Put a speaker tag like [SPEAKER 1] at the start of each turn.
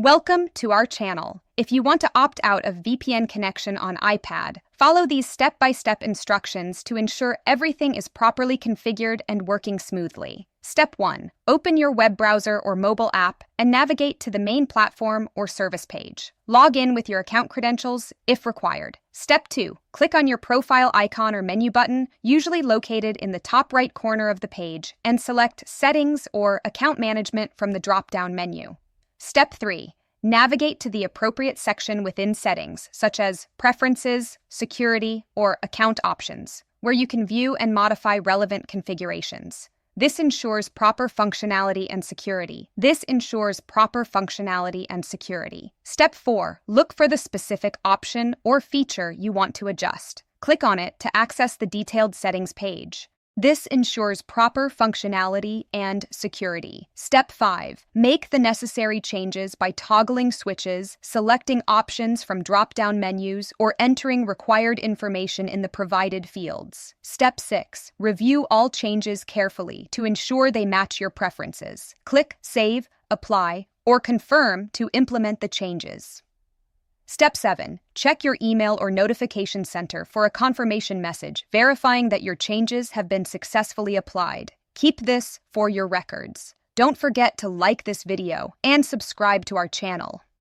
[SPEAKER 1] Welcome to our channel. If you want to opt out of VPN connection on iPad, follow these step-by-step instructions to ensure everything is properly configured and working smoothly. Step 1. Open your web browser or mobile app and navigate to the main platform or service page. Log in with your account credentials if required. Step 2. Click on your profile icon or menu button, usually located in the top right corner of the page, and select Settings or Account Management from the drop-down menu. Step 3. Navigate to the appropriate section within Settings, such as Preferences, Security, or Account Options, where you can view and modify relevant configurations. This ensures proper functionality and security. Step 4. Look for the specific option or feature you want to adjust. Click on it to access the detailed settings page. This ensures proper functionality and security. Step 5. Make the necessary changes by toggling switches, selecting options from drop-down menus, or entering required information in the provided fields. Step 6. Review all changes carefully to ensure they match your preferences. Click Save, Apply, or Confirm to implement the changes. Step 7. Check your email or notification center for a confirmation message verifying that your changes have been successfully applied. Keep this for your records. Don't forget to like this video and subscribe to our channel.